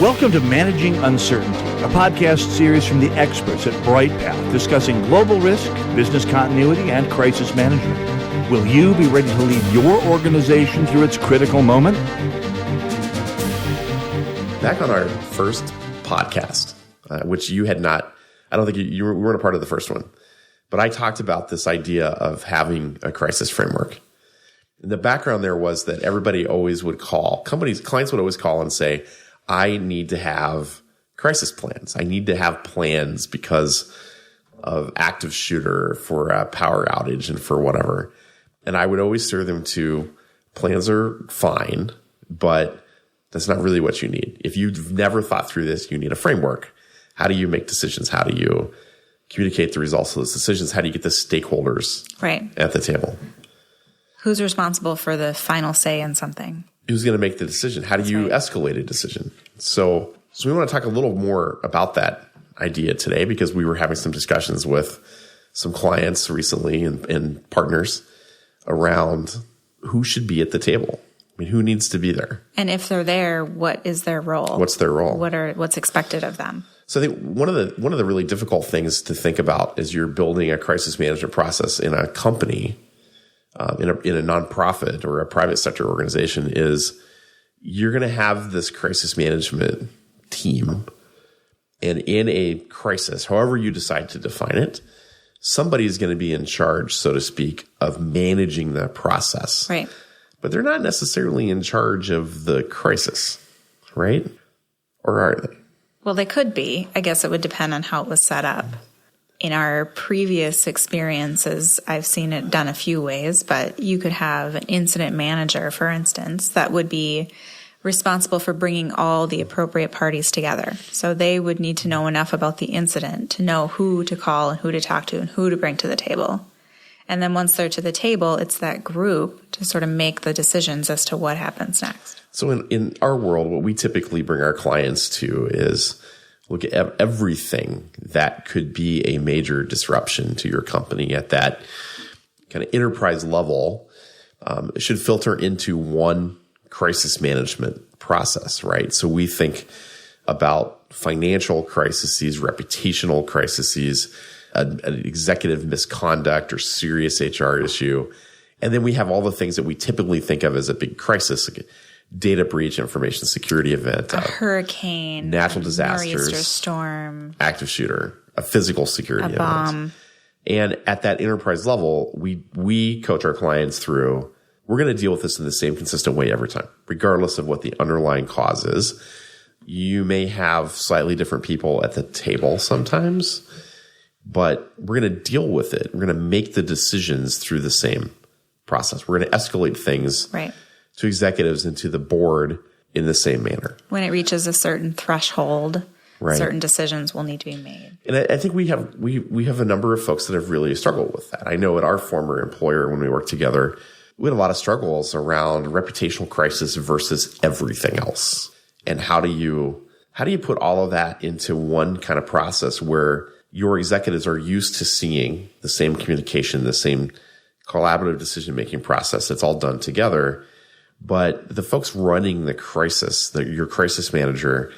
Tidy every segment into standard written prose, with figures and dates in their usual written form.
Welcome to Managing Uncertainty, a podcast series from the experts at Bryghtpath discussing global risk, business continuity, and crisis management. Will you be ready to lead your organization through its critical moment? Back on our first podcast, which you had not, I don't think you weren't a part of the first one, but I talked about this idea of having a crisis framework. And the background there was that everybody always would call, clients would always call and say, I need to have crisis plans. I need to have plans because of active shooter for a power outage and for whatever. And I would always steer them to plans are fine, but that's not really what you need. If you've never thought through this, you need a framework. How do you make decisions? How do you communicate the results of those decisions? How do you get the stakeholders at the table? Who's responsible for the final say in something? Who's going to make the decision? How do you escalate a decision? So we want to talk a little more about that idea today because we were having some discussions with some clients recently and partners around who should be at the table. I mean, who needs to be there? And if they're there, what is their role? What's their role? What's expected of them? So I think one of the really difficult things to think about as you're building a crisis management process in a company, in a nonprofit or a private sector organization, is you're going to have this crisis management team, and in a crisis, however you decide to define it, somebody is going to be in charge, so to speak, of managing the process. Right. But they're not necessarily in charge of the crisis, right? Or are they? Well, they could be. I guess it would depend on how it was set up. In our previous experiences, I've seen it done a few ways, but you could have an incident manager, for instance, that would be responsible for bringing all the appropriate parties together. So they would need to know enough about the incident to know who to call and who to talk to and who to bring to the table. And then once they're to the table, it's that group to sort of make the decisions as to what happens next. So in our world, what we typically bring our clients to is look at everything that could be a major disruption to your company at that kind of enterprise level. It should filter into one crisis management process, right? So we think about financial crises, reputational crises, an executive misconduct or serious HR issue. And then we have all the things that we typically think of as a big crisis, like data breach, information security event, a hurricane, natural disasters, nor'easter storm, active shooter, a physical security event. Bomb. And at that enterprise level, we coach our clients through, we're going to deal with this in the same consistent way every time, regardless of what the underlying cause is. You may have slightly different people at the table sometimes, but we're going to deal with it. We're going to make the decisions through the same process. We're going to escalate things to executives and to the board in the same manner. When it reaches a certain threshold, certain decisions will need to be made. And I think we have a number of folks that have really struggled with that. I know at our former employer, when we worked together, we had a lot of struggles around reputational crisis versus everything else. And how do you put all of that into one kind of process where your executives are used to seeing the same communication, the same collaborative decision-making process that's all done together. But the folks running the crisis, your crisis manager,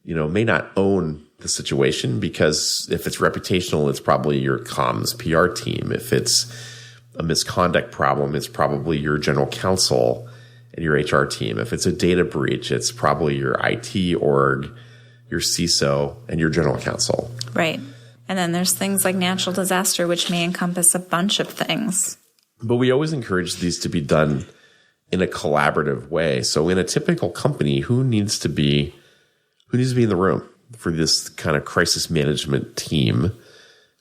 may not own the situation, because if it's reputational, it's probably your comms PR team. If it's a misconduct problem, it's probably your general counsel and your HR team. If it's a data breach, it's probably your IT org, your CISO, and your general counsel. Right. And then there's things like natural disaster, which may encompass a bunch of things. But we always encourage these to be done in a collaborative way. So in a typical company, who needs to be in the room for this kind of crisis management team?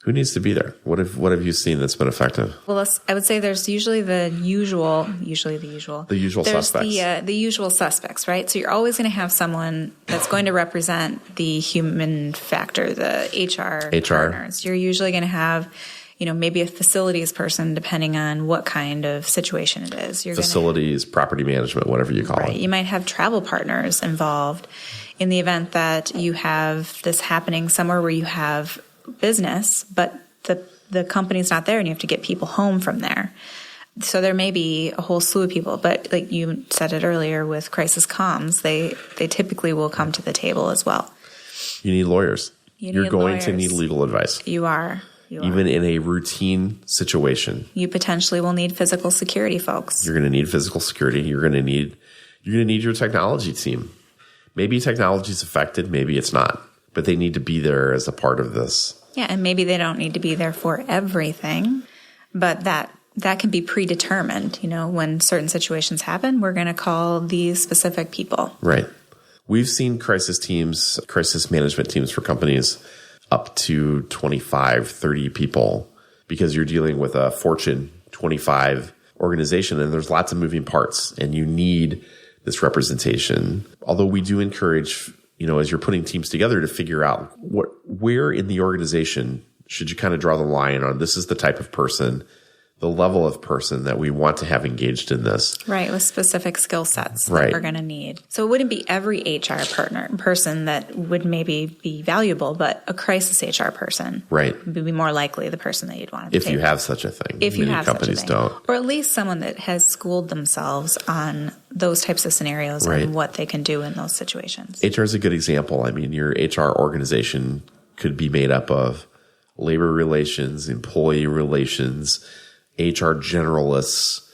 Who needs to be there? What have you seen that's been effective? Well, I would say there's usually the usual suspects. The usual suspects, right? So you're always going to have someone that's going to represent the human factor, the HR partners. You're usually going to have, maybe a facilities person, depending on what kind of situation it is. Facilities, property management, whatever you call it. You might have travel partners involved in the event that you have this happening somewhere where you have business, but the company's not there and you have to get people home from there. So there may be a whole slew of people, but like you said it earlier with crisis comms, they typically will come to the table as well. You need lawyers. You're going lawyers. to need legal advice. You are. Even in a routine situation. You potentially will need physical security folks. You're going to need physical security. You're going to need your technology team. Maybe technology is affected, maybe it's not, but they need to be there as a part of this. Yeah, and maybe they don't need to be there for everything, but that can be predetermined. You know, when certain situations happen, we're going to call these specific people. Right. We've seen crisis management teams for companies up to 25, 30 people because you're dealing with a Fortune 25 organization and there's lots of moving parts and you need this representation. Although we do encourage, as you're putting teams together to figure out where in the organization should you kind of draw the line on this is the type of person, the level of person that we want to have engaged in this. Right, with specific skill sets that we're going to need. So it wouldn't be every HR person that would maybe be valuable, but a crisis HR person would be more likely the person that you'd want to take. If you have such a thing. If you have companies such a thing. don't. Or at least someone that has schooled themselves on those types of scenarios and what they can do in those situations. HR is a good example. I mean, your HR organization could be made up of labor relations, employee relations, HR generalists,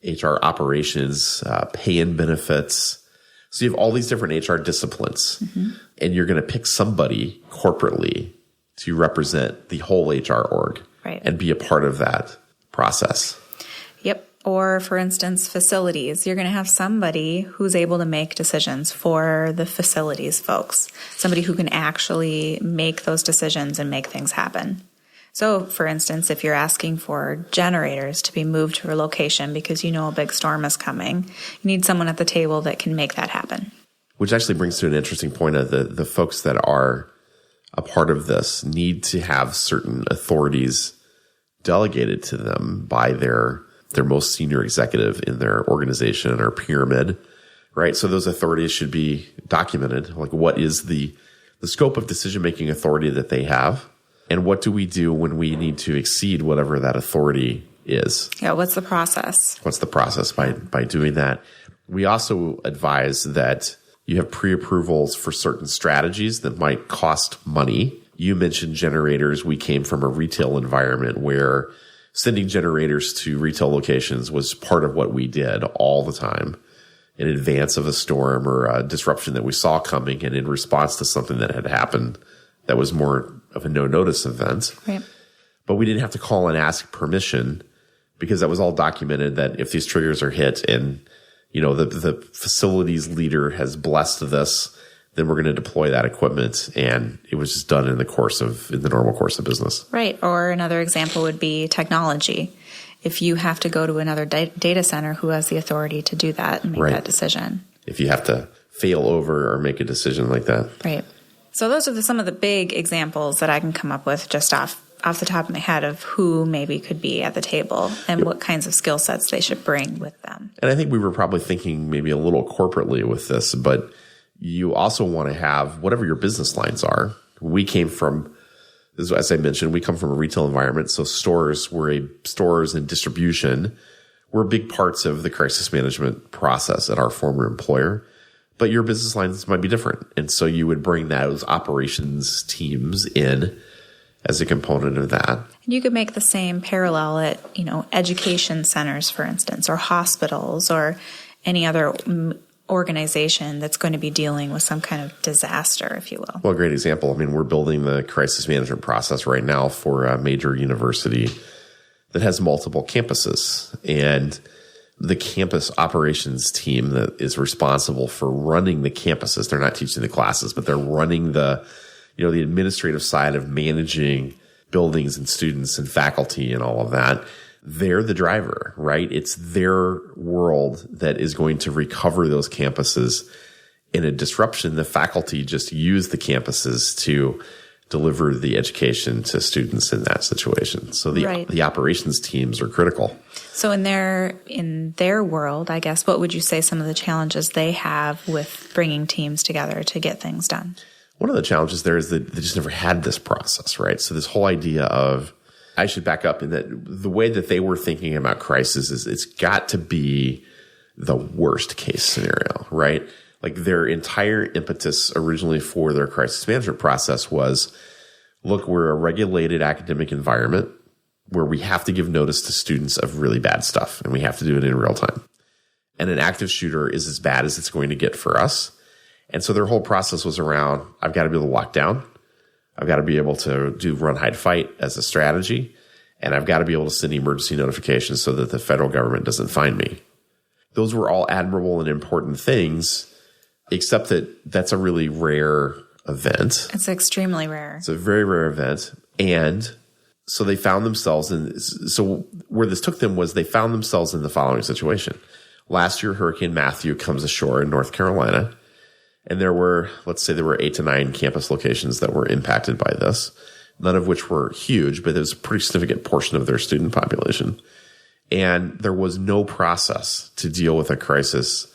HR operations, pay and benefits. So you have all these different HR disciplines, and you're going to pick somebody corporately to represent the whole HR org and be a part of that process. Yep. Or, for instance, facilities. You're going to have somebody who's able to make decisions for the facilities folks, somebody who can actually make those decisions and make things happen. So, for instance, if you're asking for generators to be moved to a location because a big storm is coming, you need someone at the table that can make that happen. Which actually brings to an interesting point of the folks that are a part of this need to have certain authorities delegated to them by their most senior executive in their organization or pyramid, right? So those authorities should be documented. Like, what is the scope of decision-making authority that they have? And what do we do when we need to exceed whatever that authority is? Yeah, what's the process? What's the process by doing that? We also advise that you have pre-approvals for certain strategies that might cost money. You mentioned generators. We came from a retail environment where sending generators to retail locations was part of what we did all the time in advance of a storm or a disruption that we saw coming and in response to something that had happened that was more of a no-notice event. Right. But we didn't have to call and ask permission because that was all documented that if these triggers are hit and, the facilities leader has blessed this, then we're going to deploy that equipment. And it was just done in the normal course of business. Right. Or another example would be technology. If you have to go to another data center, who has the authority to do that and make that decision? If you have to fail over or make a decision like that. Right. So those are some of the big examples that I can come up with just off the top of my head of who maybe could be at the table and what kinds of skill sets they should bring with them. And I think we were probably thinking maybe a little corporately with this, but you also want to have whatever your business lines are. We came from, as I mentioned, we come from a retail environment. So stores and distribution were big parts of the crisis management process at our former employer. But your business lines might be different. And so you would bring those operations teams in as a component of that. You could make the same parallel at, education centers, for instance, or hospitals or any other organization that's going to be dealing with some kind of disaster, if you will. Well, a great example. I mean, we're building the crisis management process right now for a major university that has multiple campuses. And the campus operations team that is responsible for running the campuses. They're not teaching the classes, but they're running the administrative side of managing buildings and students and faculty and all of that. They're the driver, right? It's their world that is going to recover those campuses in a disruption. The faculty just use the campuses to deliver the education to students in that situation. So the operations teams are critical. So in their world, I guess, what would you say some of the challenges they have with bringing teams together to get things done? One of the challenges there is that they just never had this process, right? So this whole idea of, I should back up in that the way that they were thinking about crisis is it's got to be the worst case scenario, right? Like their entire impetus originally for their crisis management process was, look, we're a regulated academic environment where we have to give notice to students of really bad stuff, and we have to do it in real time. And an active shooter is as bad as it's going to get for us. And so their whole process was around, I've got to be able to lock down. I've got to be able to do run, hide, fight as a strategy. And I've got to be able to send emergency notifications so that the federal government doesn't find me. Those were all admirable and important things, except that that's a really rare event. It's extremely rare. It's a very rare event. And so they found themselves in, so where this took them was they found themselves in the following situation. Last year, Hurricane Matthew comes ashore in North Carolina. And there were, let's say there were 8 to 9 campus locations that were impacted by this, none of which were huge, but it was a pretty significant portion of their student population. And there was no process to deal with a crisis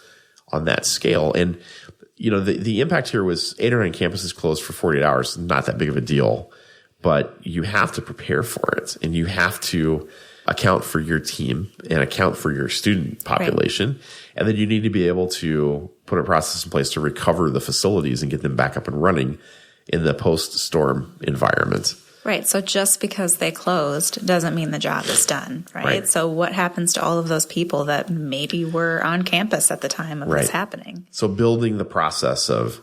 on that scale. And, you know, the impact here was 8 or 9 campuses closed for 48 hours, not that big of a deal, but you have to prepare for it and you have to account for your team and account for your student population. Right. And then you need to be able to put a process in place to recover the facilities and get them back up and running in the post-storm environment. Right. So just because they closed doesn't mean the job is done, right? So what happens to all of those people that maybe were on campus at the time of this happening? So building the process of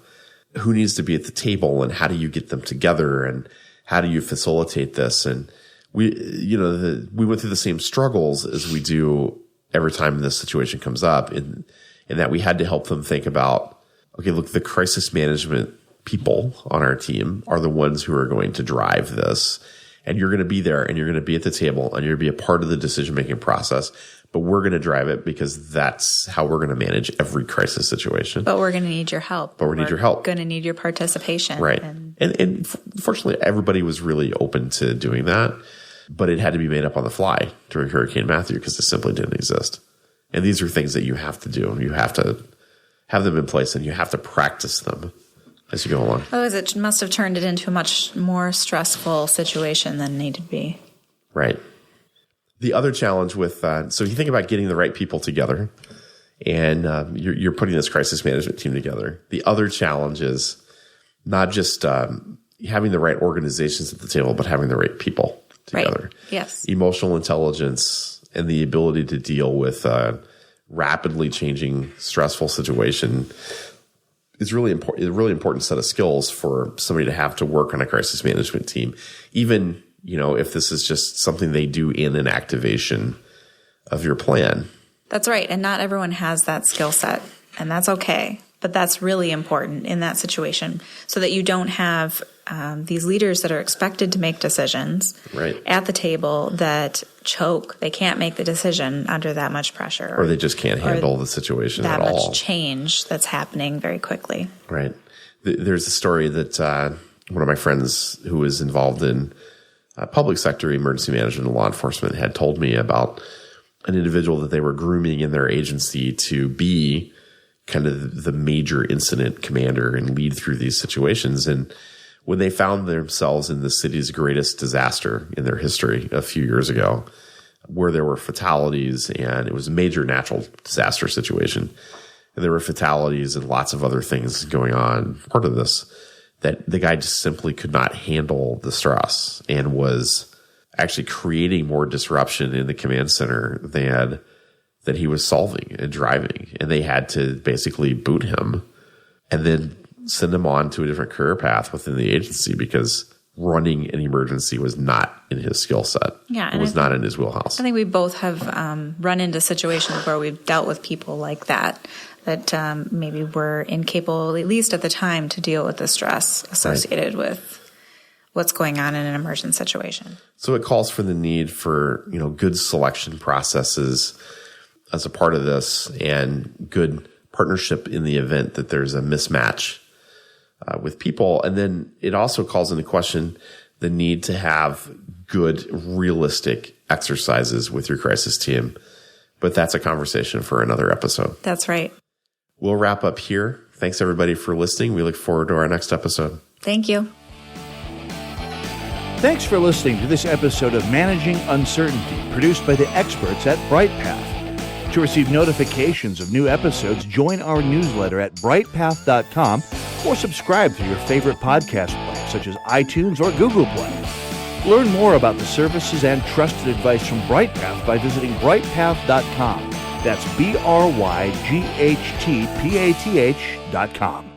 who needs to be at the table and how do you get them together and how do you facilitate this? And we went through the same struggles as we do every time this situation comes up in that we had to help them think about, okay, look, the crisis management people on our team are the ones who are going to drive this. And you're going to be there and you're going to be at the table and you're going to be a part of the decision-making process. But we're going to drive it because that's how we're going to manage every crisis situation. But we're going to need your help. We're going to need your participation. Right. And fortunately, everybody was really open to doing that. But it had to be made up on the fly during Hurricane Matthew because it simply didn't exist. And these are things that you have to do. You have to have them in place and you have to practice them as you go along. Otherwise, it must have turned it into a much more stressful situation than it needed to be. Right. The other challenge with so you think about getting the right people together and you're putting this crisis management team together. The other challenge is not just having the right organizations at the table, but having the right people together. Right. Yes. Emotional intelligence and the ability to deal with a rapidly changing, stressful situation is really important. A really important set of skills for somebody to have to work on a crisis management team, even if this is just something they do in an activation of your plan. That's right, and not everyone has that skill set, and that's okay. But that's really important in that situation so that you don't have these leaders that are expected to make decisions at the table that choke. They can't make the decision under that much pressure. Or they just can't handle the situation at all. That much change that's happening very quickly. Right. There's a story that one of my friends who was involved in public sector emergency management and law enforcement had told me about an individual that they were grooming in their agency to be kind of the major incident commander and lead through these situations. And when they found themselves in the city's greatest disaster in their history a few years ago, where there were fatalities and it was a major natural disaster situation, and there were fatalities and lots of other things going on, part of this, that the guy just simply could not handle the stress and was actually creating more disruption in the command center than that he was solving and driving. And they had to basically boot him and then send him on to a different career path within the agency because running an emergency was not in his skill set. Yeah, it was not in his wheelhouse. I think we both have run into situations where we've dealt with people like that maybe were incapable, at least at the time, to deal with the stress associated with what's going on in an emergent situation. So it calls for the need for, good selection processes as a part of this and good partnership in the event that there's a mismatch with people. And then it also calls into question the need to have good, realistic exercises with your crisis team. But that's a conversation for another episode. That's right. We'll wrap up here. Thanks, everybody, for listening. We look forward to our next episode. Thank you. Thanks for listening to this episode of Managing Uncertainty, produced by the experts at Bryghtpath. To receive notifications of new episodes, join our newsletter at bryghtpath.com or subscribe through your favorite podcast player, such as iTunes or Google Play. Learn more about the services and trusted advice from Bryghtpath by visiting bryghtpath.com. That's BRYGHTPATH.com.